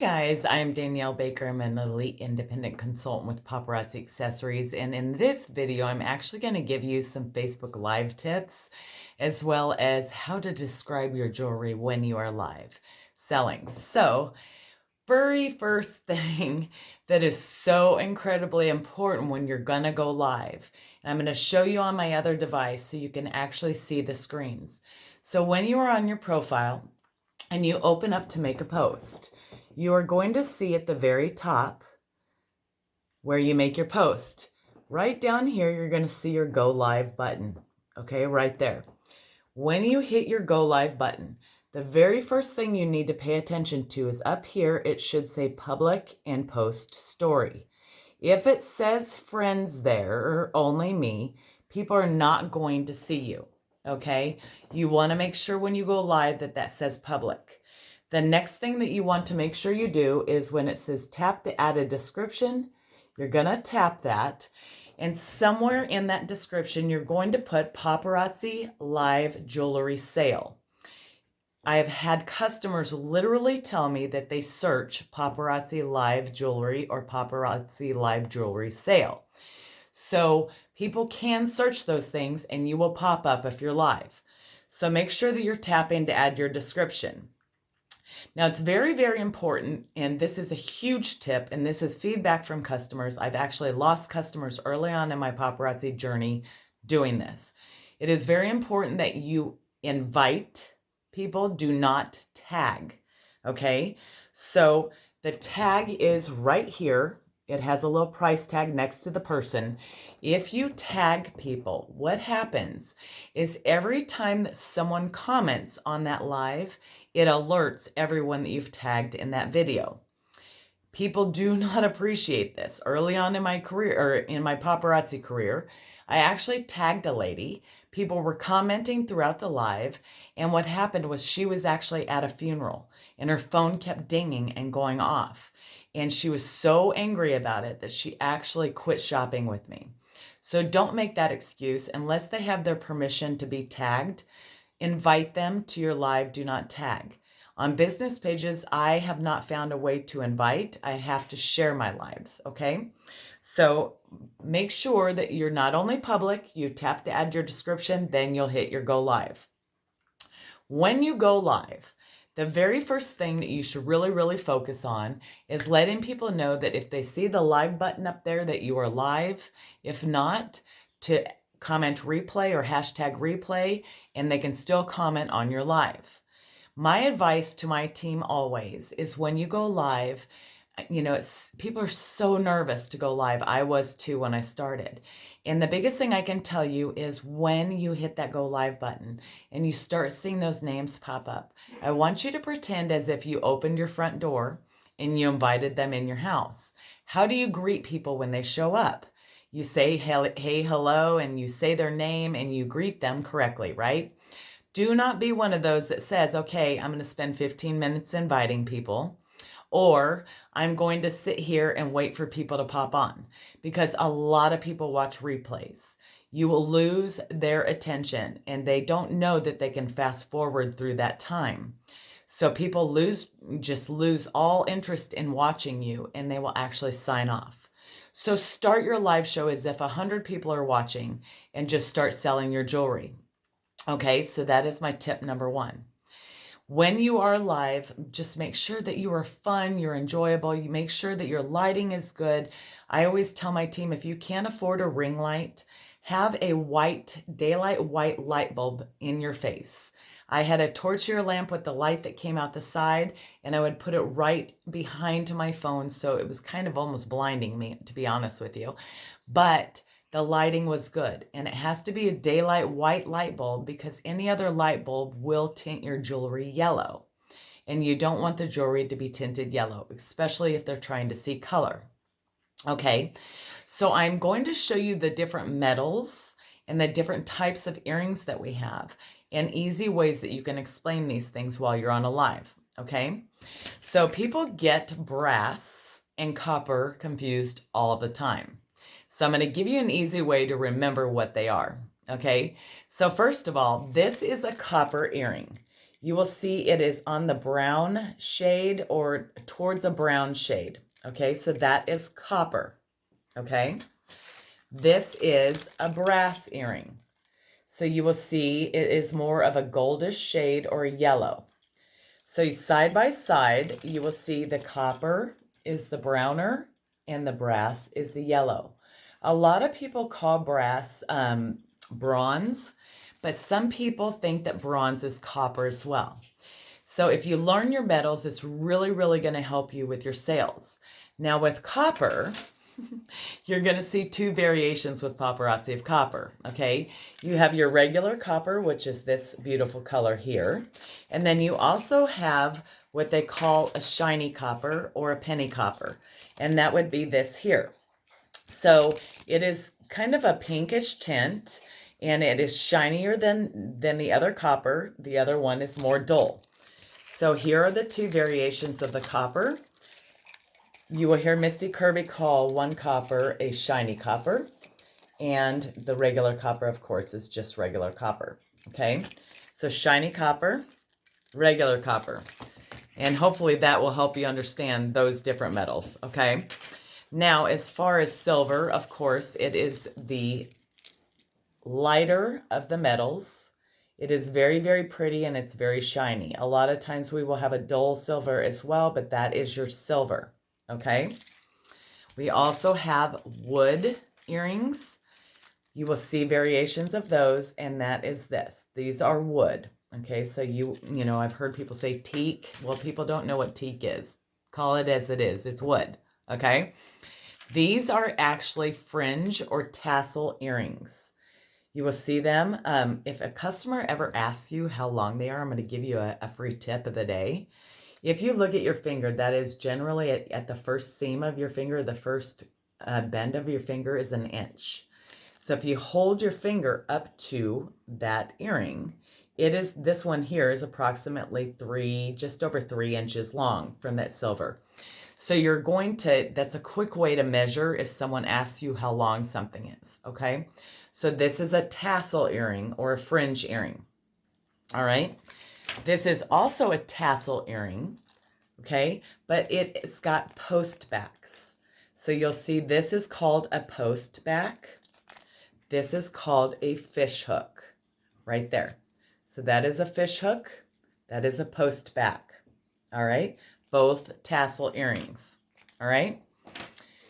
Guys, I'm Danielle Baker. I'm an elite independent consultant with Paparazzi Accessories. And in this video, I'm actually going to give you some Facebook Live tips, as well as how to describe your jewelry when you are live selling. So, very first thing that is so incredibly important when you're going to go live, and I'm going to show you on my other device so you can actually see the screens. So when you are on your profile and you open up to make a post, you are going to see at the very top where you make your post. Right down here, you're going to see your Go Live button. Okay, right there. When you hit your Go Live button, the very first thing you need to pay attention to is up here, it should say Public and Post Story. If it says friends there, or only me, people are not going to see you. Okay, you want to make sure when you go live that says public. The next thing that you want to make sure you do is when it says tap to add a description, you're going to tap that. And somewhere in that description, you're going to put Paparazzi Live Jewelry Sale. I have had customers literally tell me that they search Paparazzi Live Jewelry or Paparazzi Live Jewelry Sale. So people can search those things and you will pop up if you're live. So make sure that you're tapping to add your description. Now, it's very, very important, and this is a huge tip, and this is feedback from customers. I've actually lost customers early on in my paparazzi journey doing this. It is very important that you invite people, do not tag, okay? So the tag is right here. It has a little price tag next to the person. If you tag people, what happens is every time that someone comments on that live, it alerts everyone that you've tagged in that video. People do not appreciate this. Early on in my career, or in my paparazzi career, I actually tagged a lady. People were commenting throughout the live, and what happened was she was actually at a funeral, and her phone kept dinging and going off. And she was so angry about it that she actually quit shopping with me. So don't make that excuse unless they have their permission to be tagged. Invite them to your live, do not tag. On business pages, I have not found a way to invite. I have to share my lives, okay? So make sure that you're not only public, you tap to add your description, then you'll hit your go live. When you go live, the very first thing that you should really focus on is letting people know that if they see the live button up there that you are live. If not, to comment replay or hashtag replay, and they can still comment on your live. My advice to my team always is when you go live, people are so nervous to go live. I was too when I started. And the biggest thing I can tell you is when you hit that go live button and you start seeing those names pop up, I want you to pretend as if you opened your front door and you invited them in your house. How do you greet people when they show up? You say, hey, hello, and you say their name and you greet them correctly, right? Do not be one of those that says, okay, I'm going to spend 15 minutes inviting people, or I'm going to sit here and wait for people to pop on, because a lot of people watch replays. You will lose their attention and they don't know that they can fast forward through that time. So people just lose all interest in watching you and they will actually sign off. So start your live show as if 100 people are watching and just start selling your jewelry. Okay, so that is my tip number one. When you are live, just make sure that you are fun, you're enjoyable, you make sure that your lighting is good. I always tell my team, if you can't afford a ring light, have a daylight white light bulb in your face. I had a torchier lamp with the light that came out the side, and I would put it right behind my phone, so it was kind of almost blinding me, to be honest with you. But the lighting was good, and it has to be a daylight white light bulb because any other light bulb will tint your jewelry yellow. And you don't want the jewelry to be tinted yellow, especially if they're trying to see color. Okay, so I'm going to show you the different metals and the different types of earrings that we have and easy ways that you can explain these things while you're on a live. Okay, so people get brass and copper confused all the time. So I'm going to give you an easy way to remember what they are. Okay, so first of all, this is a copper earring. you will see it is on the brown shade or towards a brown shade. Okay, so that is copper. Okay, this is a brass earring. So you will see it is more of a goldish shade or a yellow. So side by side, you will see the copper is the browner and the brass is the yellow. A lot of people call brass bronze, but some people think that bronze is copper as well. So if you learn your metals, it's really, really going to help you with your sales. Now with copper, you're going to see two variations with paparazzi of copper, okay? You have your regular copper, which is this beautiful color here. And then you also have what they call a shiny copper or a penny copper. And that would be this here. So it is kind of a pinkish tint, and it is shinier than the other copper. The other one is more dull. So here are the two variations of the copper. You will hear Misty Kirby call one copper a shiny copper, and the regular copper, of course, is just regular copper, okay? So shiny copper, regular copper, and hopefully that will help you understand those different metals, okay? Now, as far as silver, of course, it is the lighter of the metals. It is very, very pretty, and it's very shiny. A lot of times we will have a dull silver as well, but that is your silver. Okay, we also have wood earrings. You will see variations of those, and that is this. These are wood. Okay, so you know, I've heard people say teak. Well, people don't know what teak is. Call it as it is. It's wood. Okay, these are actually fringe or tassel earrings. You will see them. If a customer ever asks you how long they are, I'm going to give you a free tip of the day. If you look at your finger, that is generally at the first seam of your finger, the first bend of your finger is an inch. So if you hold your finger up to that earring, this one here is approximately just over 3 inches long from that silver. So you're going to, that's a quick way to measure if someone asks you how long something is, okay? So this is a tassel earring or a fringe earring, all right? This is also a tassel earring, okay? But it's got post backs. So you'll see this is called a post back. This is called a fish hook right there. So that is a fish hook. That is a post back, all right? Both tassel earrings, all right?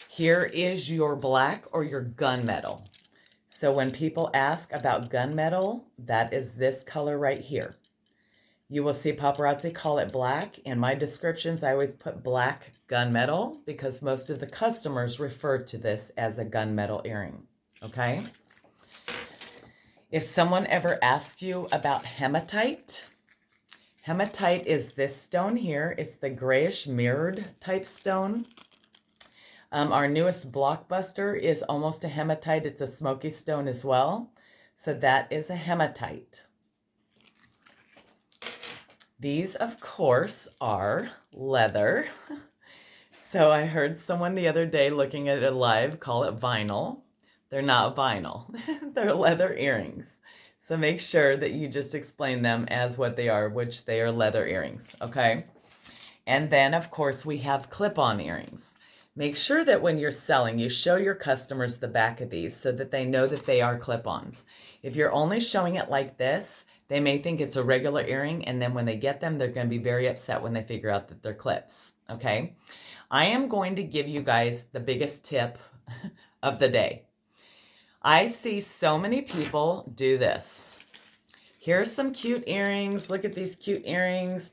Here is your black or your gunmetal. So when people ask about gunmetal, that is this color right here. You will see paparazzi call it black. In my descriptions, I always put black gunmetal because most of the customers refer to this as a gunmetal earring, okay? If someone ever asks you about hematite, hematite is this stone here. It's the grayish mirrored type stone. Our newest blockbuster is almost a hematite. It's a smoky stone as well. So that is a hematite. These, of course, are leather. So I heard someone the other day looking at it live call it vinyl. They're not vinyl. They're leather earrings. So make sure that you just explain them as what they are, which they are leather earrings, okay? And then, of course, we have clip-on earrings. Make sure that when you're selling, you show your customers the back of these so that they know that they are clip-ons. If you're only showing it like this, they may think it's a regular earring, and then when they get them, they're going to be very upset when they figure out that they're clips, okay? I am going to give you guys the biggest tip of the day. I see so many people do this. Here's some cute earrings. Look at these cute earrings.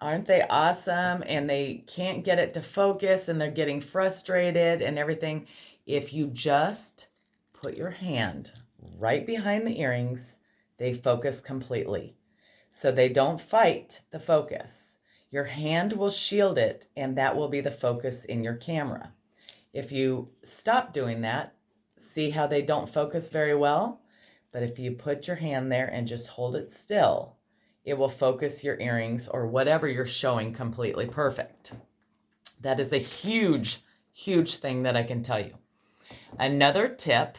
Aren't they awesome? And they can't get it to focus, and they're getting frustrated and everything. If you just put your hand right behind the earrings, they focus completely. So they don't fight the focus. Your hand will shield it, and that will be the focus in your camera. If you stop doing that, see how they don't focus very well? But if you put your hand there and just hold it still, it will focus your earrings or whatever you're showing completely perfect. That is a huge, huge thing that I can tell you. Another tip,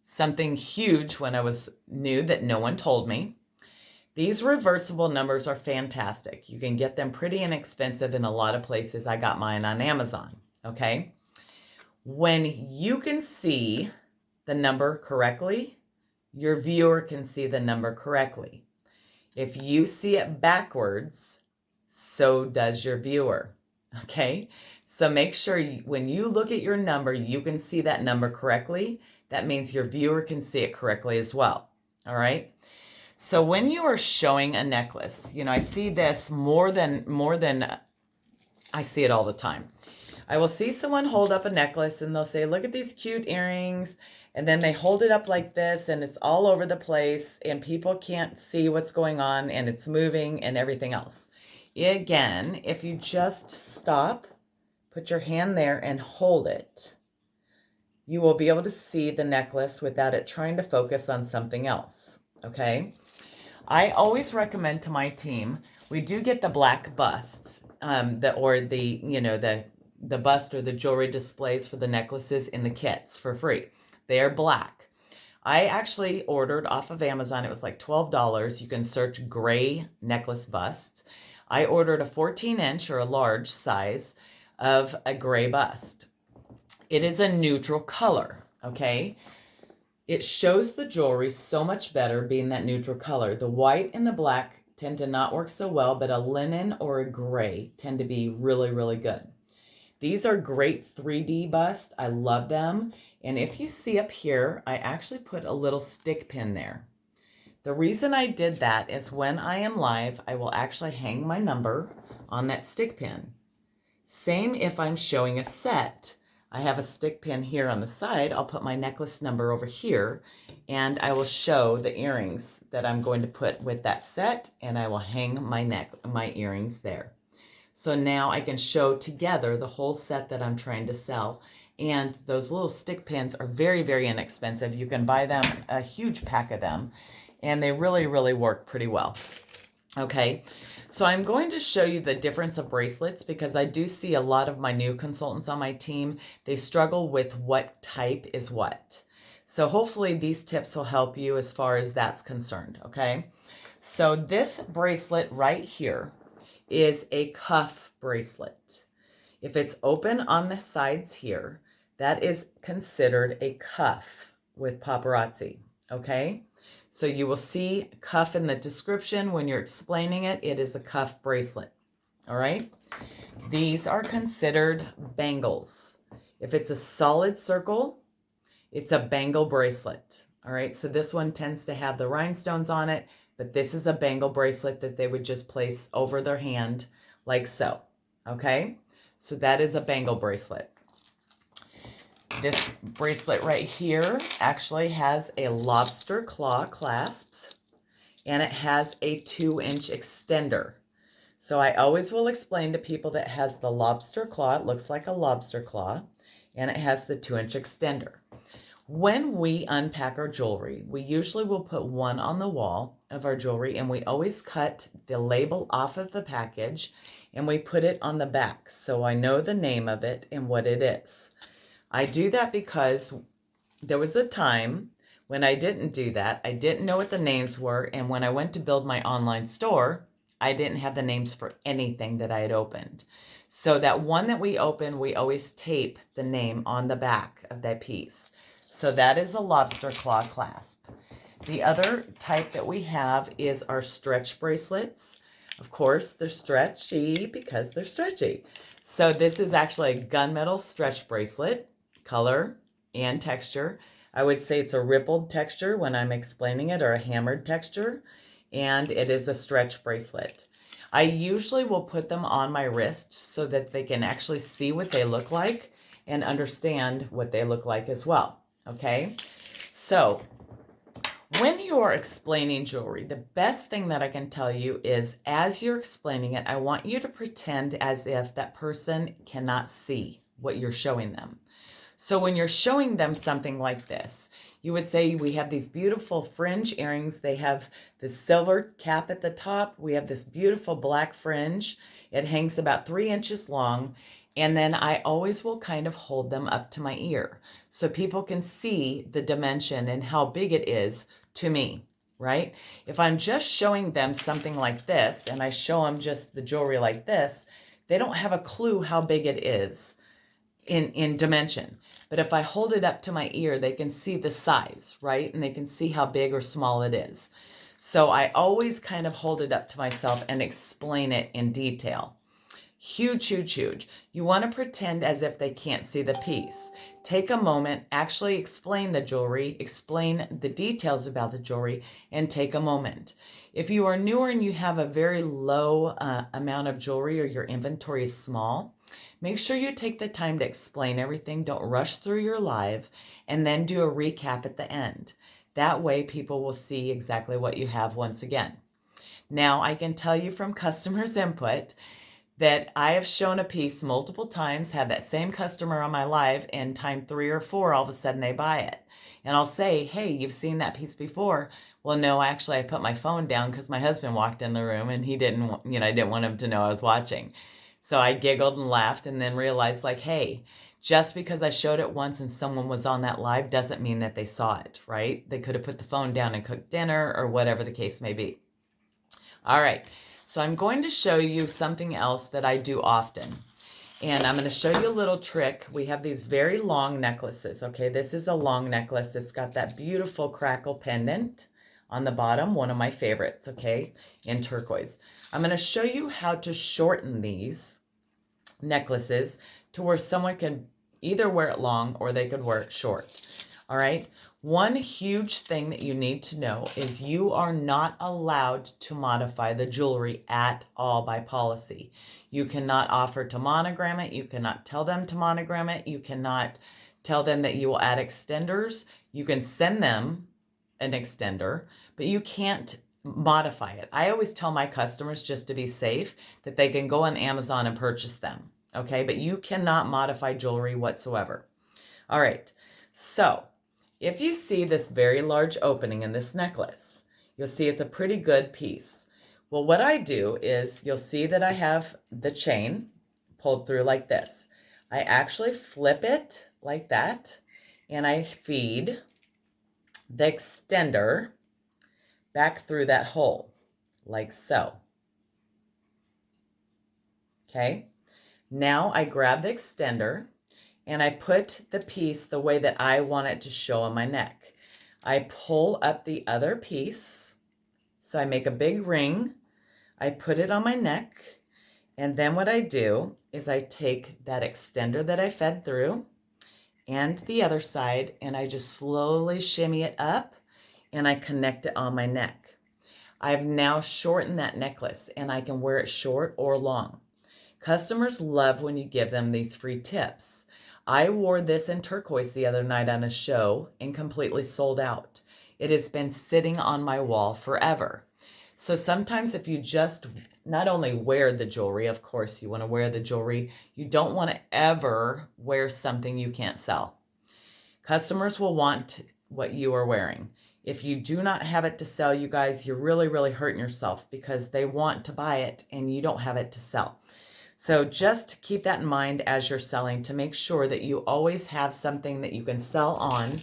something huge when I was new that no one told me. These reversible numbers are fantastic. You can get them pretty inexpensive in a lot of places. I got mine on Amazon, okay? When you can see the number correctly, your viewer can see the number correctly. If you see it backwards, so does your viewer, okay? So make sure when you look at your number, you can see that number correctly. That means your viewer can see it correctly as well, all right? So when you are showing a necklace, you know, I see this more than I see it all the time. I will see someone hold up a necklace and they'll say, look at these cute earrings. And then they hold it up like this and it's all over the place and people can't see what's going on and it's moving and everything else. Again, if you just stop, put your hand there and hold it, you will be able to see the necklace without it trying to focus on something else, okay? I always recommend to my team, we do get the black busts, the bust or the jewelry displays for the necklaces in the kits for free. They are black. I actually ordered off of Amazon. It was like $12. You can search gray necklace busts. I ordered a 14-inch or a large size of a gray bust. It is a neutral color, okay? It shows the jewelry so much better being that neutral color. The white and the black tend to not work so well, but a linen or a gray tend to be really, really good. These are great 3D busts. I love them. And if you see up here, I actually put a little stick pin there. The reason I did that is when I am live, I will actually hang my number on that stick pin. Same if I'm showing a set. I have a stick pin here on the side. I'll put my necklace number over here and I will show the earrings that I'm going to put with that set and I will hang my earrings there. So now I can show together the whole set that I'm trying to sell. And those little stick pins are very, very inexpensive. You can buy them, a huge pack of them, and they really, really work pretty well. Okay, so I'm going to show you the difference of bracelets because I do see a lot of my new consultants on my team. They struggle with what type is what. So hopefully these tips will help you as far as that's concerned, okay? So this bracelet right here is a cuff bracelet. If it's open on the sides here, that is considered a cuff with paparazzi, okay? So you will see cuff in the description when you're explaining it. It is a cuff bracelet, all right? These are considered bangles. If it's a solid circle, it's a bangle bracelet, all right? So this one tends to have the rhinestones on it, but this is a bangle bracelet that they would just place over their hand like so, okay? So that is a bangle bracelet. This bracelet right here actually has a lobster claw clasps and it has a 2-inch extender. So I always will explain to people that has the lobster claw, it looks like a lobster claw, and it has the 2-inch extender. When we unpack our jewelry, we usually will put one on the wall of our jewelry and we always cut the label off of the package and we put it on the back so I know the name of it and what it is. I do that because there was a time when I didn't do that. I didn't know what the names were, and when I went to build my online store, I didn't have the names for anything that I had opened. So that one that we open, we always tape the name on the back of that piece. So that is a lobster claw clasp. The other type that we have is our stretch bracelets. Of course, they're stretchy because they're stretchy. So this is actually a gunmetal stretch bracelet, color and texture. I would say it's a rippled texture when I'm explaining it, or a hammered texture, and it is a stretch bracelet. I usually will put them on my wrist so that they can actually see what they look like and understand what they look like as well. Okay, so when you are explaining jewelry, the best thing that I can tell you is as you're explaining it, I want you to pretend as if that person cannot see what you're showing them. So when you're showing them something like this, you would say we have these beautiful fringe earrings. They have the silver cap at the top. We have this beautiful black fringe. It hangs about 3 inches long. And then I always will kind of hold them up to my ear so people can see the dimension and how big it is to me. right? If I'm just showing them something like this and I show them just the jewelry like this, they don't have a clue how big it is in dimension. But if I hold it up to my ear, they can see the size, right? And they can see how big or small it is. So I always kind of hold it up to myself and explain it in detail. Huge, huge, huge. You want to pretend as if they can't see the piece. Take a moment, actually explain the jewelry, explain the details about the jewelry, and take a moment. If you are newer and you have a very low amount of jewelry or your inventory is small, make sure you take the time to explain everything. Don't rush through your live, and then do a recap at the end. That way people will see exactly what you have once again. Now, I can tell you from customers' input that I have shown a piece multiple times, had that same customer on my live, and time 3 or 4, all of a sudden they buy it. And I'll say, hey, you've seen that piece before. Well, no, actually I put my phone down because my husband walked in the room and he didn't, I didn't want him to know I was watching. So I giggled and laughed and then realized like, hey, just because I showed it once and someone was on that live doesn't mean that they saw it, right? They could have put the phone down and cooked dinner or whatever the case may be. All right, so I'm going to show you something else that I do often. And I'm going to show you a little trick. We have these very long necklaces, okay? This is a long necklace. It's got that beautiful crackle pendant on the bottom, one of my favorites, okay, in turquoise. I'm going to show you how to shorten these necklaces to where someone can either wear it long or they could wear it short, all right? One huge thing that you need to know is you are not allowed to modify the jewelry at all by policy. You cannot offer to monogram it. You cannot tell them to monogram it. You cannot tell them that you will add extenders. You can send them an extender, but you can't modify it. I always tell my customers, just to be safe, that they can go on Amazon and purchase them, okay? But you cannot modify jewelry whatsoever. All right, so if you see this very large opening in this necklace, you'll see it's a pretty good piece. Well, what I do is you'll see that I have the chain pulled through like this. I actually flip it like that, and I feed the extender back through that hole, like so. Okay, now I grab the extender and I put the piece the way that I want it to show on my neck. I pull up the other piece, so I make a big ring. I put it on my neck, and then what I do is I take that extender that I fed through and the other side, and I just slowly shimmy it up, and I connect it on my neck. I've now shortened that necklace, and I can wear it short or long. Customers love when you give them these free tips. I wore this in turquoise the other night on a show and completely sold out. It has been sitting on my wall forever. So sometimes if you just not only wear the jewelry, of course you want to wear the jewelry, you don't want to ever wear something you can't sell. Customers will want what you are wearing. If you do not have it to sell, you guys, you're really, really hurting yourself because they want to buy it and you don't have it to sell. So just keep that in mind as you're selling, to make sure that you always have something that you can sell on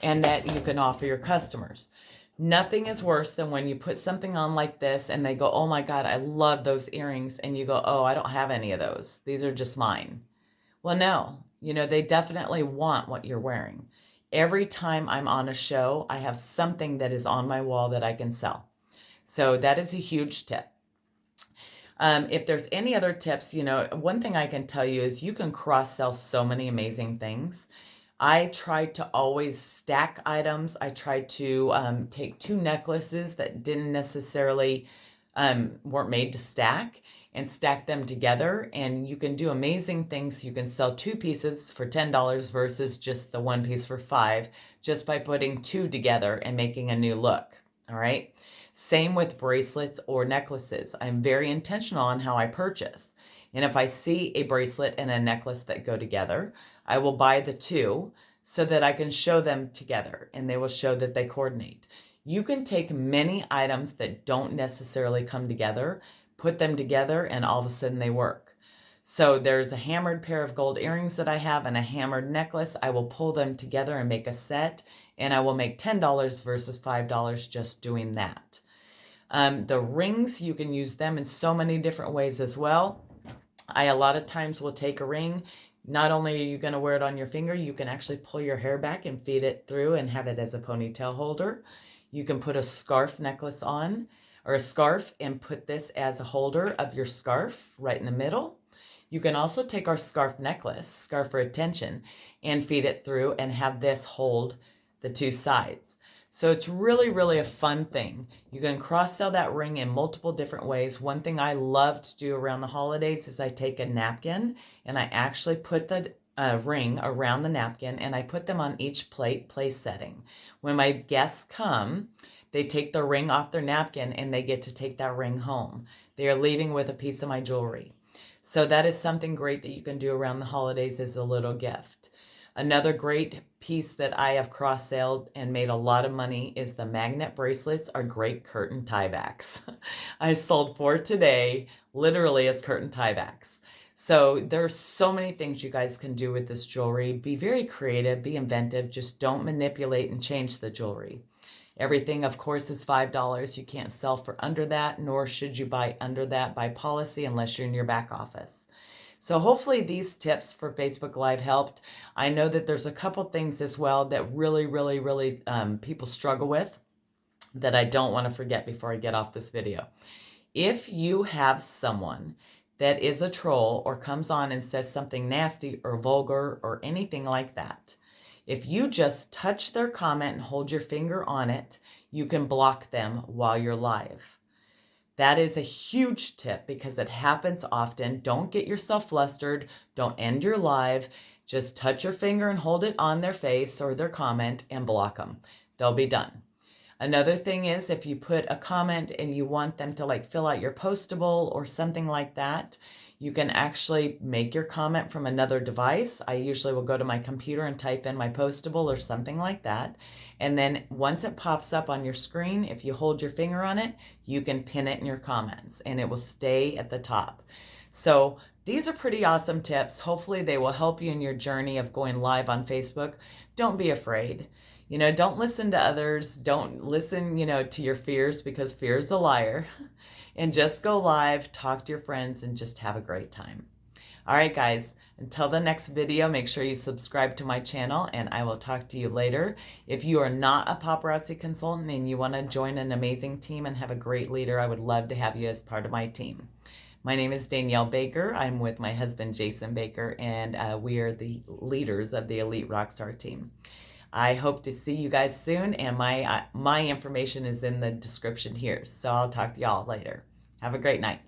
and that you can offer your customers. Nothing is worse than when you put something on like this and they go, oh my God, I love those earrings. And you go, oh, I don't have any of those. These are just mine. Well, no, they definitely want what you're wearing. Every time I'm on a show, I have something that is on my wall that I can sell. So that is a huge tip. If there's any other tips, one thing I can tell you is you can cross-sell so many amazing things. I try to always stack items. I try to take two necklaces that didn't necessarily weren't made to stack and stack them together. And you can do amazing things. You can sell two pieces for $10 versus just the one piece for $5, just by putting two together and making a new look. All right. Same with bracelets or necklaces. I'm very intentional on how I purchase. And if I see a bracelet and a necklace that go together, I will buy the two so that I can show them together and they will show that they coordinate. You can take many items that don't necessarily come together, put them together, and all of a sudden they work. So there's a hammered pair of gold earrings that I have and a hammered necklace. I will pull them together and make a set, and I will make $10 versus $5 just doing that. The rings, you can use them in so many different ways as well. I a lot of times will take a ring. Not only are you going to wear it on your finger, you can actually pull your hair back and feed it through and have it as a ponytail holder. You can put a scarf necklace on, or a scarf, and put this as a holder of your scarf right in the middle. You can also take our scarf necklace, scarf for attention, and feed it through and have this hold the two sides. So it's really, really a fun thing. You can cross-sell that ring in multiple different ways. One thing I love to do around the holidays is I take a napkin and I actually put the ring around the napkin, and I put them on each plate place setting. When my guests come, they take the ring off their napkin and they get to take that ring home. They are leaving with a piece of my jewelry. So that is something great that you can do around the holidays as a little gift. Another great piece that I have cross-sold and made a lot of money is the magnet bracelets are great curtain tiebacks. I sold 4 today, literally as curtain tiebacks. So there's so many things you guys can do with this jewelry. Be very creative, be inventive, just don't manipulate and change the jewelry. Everything, of course, is $5. You can't sell for under that, nor should you buy under that by policy unless you're in your back office. So hopefully these tips for Facebook Live helped. I know that there's a couple things as well that really people struggle with that I don't want to forget before I get off this video. If you have someone that is a troll or comes on and says something nasty or vulgar or anything like that, if you just touch their comment and hold your finger on it, you can block them while you're live. That is a huge tip because it happens often. Don't get yourself flustered. Don't end your live. Just touch your finger and hold it on their face or their comment and block them. They'll be done. Another thing is if you put a comment and you want them to like fill out your postable or something like that, you can actually make your comment from another device. I usually will go to my computer and type in my postable or something like that. And then once it pops up on your screen, if you hold your finger on it, you can pin it in your comments and it will stay at the top. So these are pretty awesome tips. Hopefully they will help you in your journey of going live on Facebook. Don't be afraid. You know, don't listen to others. Don't listen, to your fears, because fear is a liar. And just go live, talk to your friends, and just have a great time. All right, guys, until the next video, make sure you subscribe to my channel, and I will talk to you later. If you are not a paparazzi consultant and you want to join an amazing team and have a great leader, I would love to have you as part of my team. My name is Danielle Baker. I'm with my husband, Jason Baker, and we are the leaders of the Elite Rockstar team. I hope to see you guys soon, and my information is in the description here. So I'll talk to y'all later. Have a great night.